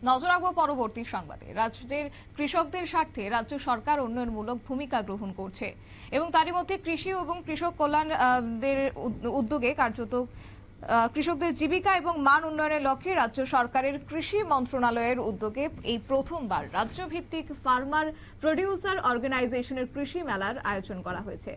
নজর রাখবো পরবর্তী সংবাদে। রাজ্যের কৃষকদের স্বার্থে রাজ্য সরকার উন্নয়নমূলক ভূমিকা গ্রহণ করছে এবং তারই মধ্যে কৃষি এবং কৃষক কল্যাণ উদ্যোগে কার্যত কৃষকদের জীবিকা এবং মান উন্নয়নের লক্ষ্যে রাজ্য সরকারের কৃষি মন্ত্রণালয়ের উদ্যোগে এই প্রথমবার রাজ্যভিত্তিক ফার্মার প্রডিউসার অর্গানাইজেশনের কৃষি মেলার আয়োজন করা হয়েছে।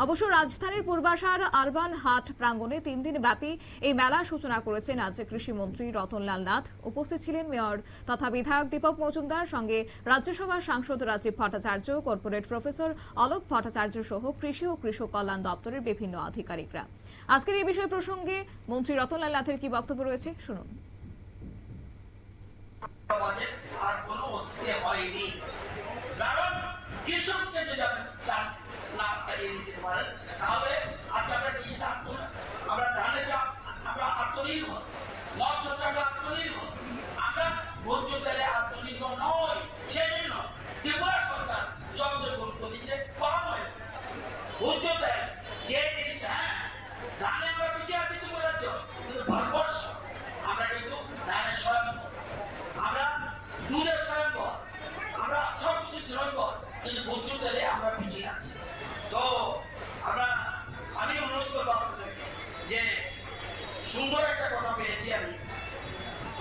অবশ্য রাজধানীর পূর্বাশার আরবান হাট প্রাঙ্গণে 3 দিন ব্যাপী এই মেলার সূচনা করেছেন রাজ্যের কৃষিমন্ত্রী রতনলাল নাথ। উপস্থিত ছিলেন মেয়র তথা বিধায়ক দীপক মজুমদার, সঙ্গে রাজ্যসভার সাংসদ রাজীব ভট্টাচার্য, কর্পোরেট প্রফেসর অলোক ভট্টাচার্য সহ কৃষি ও কৃষক কল্যাণ দপ্তরের বিভিন্ন আধিকারিকরা। আজকের এই বিষয় প্রসঙ্গে মন্ত্রী রতনলাল নাথের কি বক্তব্য রয়েছে শুনুন। কৃষককে যদি লাভ পাইয়ে দিতে পারেন তাহলে আজকে আমরা কৃষিতে আমরা ধানে আমরা আত্মনির্ভর, মৎস্যতে আমরা আত্মনির্ভর, আমরা ভোজ্য তেলে আত্মনির্ভর নই। সেই জন্য ত্রিপুরা সরকার সবচেয়ে গুরুত্ব দিচ্ছে পাম অয়েল, ভোজ্য তেল, যে জিনিসটা ধানে আমরা পিছিয়ে আছি ত্রিপুরা রাজ্য, কিন্তু ভারতবর্ষ আমরা কিন্তু ধানের স্বয়ংভর, আমরা দুধের স্বয়ংভর, আমরা সবকিছু স্বয়ংভর, কিন্তু ভোজ্য তেলে আমরা পিছিয়ে আছি। তো আমি অনুরোধ করবো আপনাদেরকে যে সুন্দর একটা কথা পেয়েছি আমি,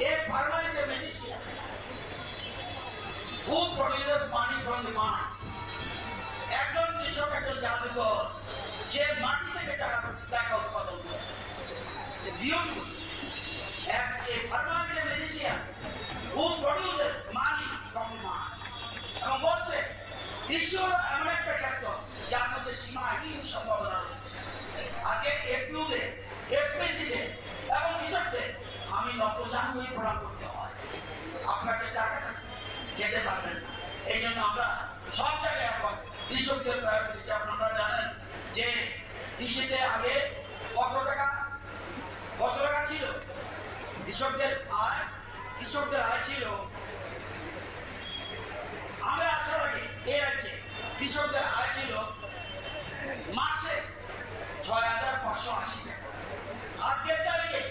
a farmer is a magician who produces money from the mart. একজন কৃষক, একজন জাদুঘর, সে মাটি থেকে টাকা উৎপাদন করে। Beautiful. A farmer is a magician who produces money from the mart. এবং বলছে কৃষি হলো এমন একটা ক্ষেত্র যার মধ্যে সীমাহীন সম্ভাবনা রয়েছে। আজকে এফপিওদের, এফপিসিদের এবং কৃষকদের আমি নতজানু প্রদান করতে হয়। আপনার যে টাকাটা খেতে পারবেন না, এই জন্য আমরা সব জায়গায় এখন কৃষকদের প্রায়োরিটি দিচ্ছি। আপনারা জানেন যে কৃষিতে আগে কত টাকা ছিল কৃষকদের আয় ছিল, আমরা আসার আগে এই রাজ্যে কৃষকদের আয় ছিল মাসে 6,580 টাকা। আজকের তারিখে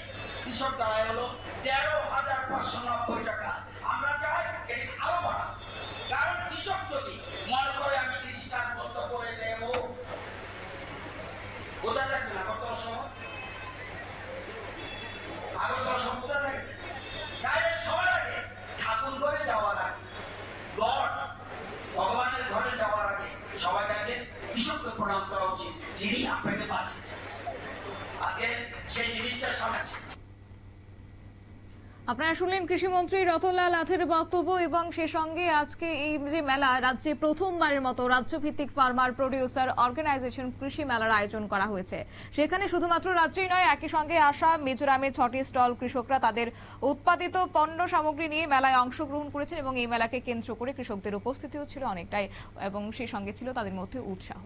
কৃষকদের আয় হলো 13,590 টাকা। আমরা চাই এটি আরো বাড়া, কারণ কৃষক যদি মনে করে আমি কৃষি কাজ বন্ধ করে দেব, কোথায় থাকবে না আগরতলা শহর, আগরতলা শহর কোথায় থাকবে? তাই সবার আগে ঠাকুর ঘরে যাওয়ার আগে, ভগবানের ঘরে যাওয়ার আগে সবাই আগে কৃষককে প্রণাম করা উচিত, যিনি আপনাকে বাঁচিয়ে দিয়েছেন। আজকে সেই জিনিসটা সামনে। আপনারা শুনলেন কৃষিমন্ত্রী রতনলাল নাথের বক্তব্য এবং সে সঙ্গে আজকে এই যে মেলা, রাজ্যে প্রথমবারের মতো রাজ্যভিত্তিক ফার্মার প্রডিউসার অর্গানাইজেশন কৃষি মেলার আয়োজন করা হয়েছে। সেখানে শুধুমাত্র রাজ্যেই নয়, একই সঙ্গে আসাম, মিজোরামে 6টি স্টল কৃষকরা তাদের উৎপাদিত পণ্য সামগ্রী নিয়ে মেলায় অংশগ্রহণ করেছেন এবং এই মেলাকে কেন্দ্র করে কৃষকদের উপস্থিতিও ছিল অনেকটাই এবং সেই সঙ্গে ছিল তাদের মধ্যে উৎসাহ।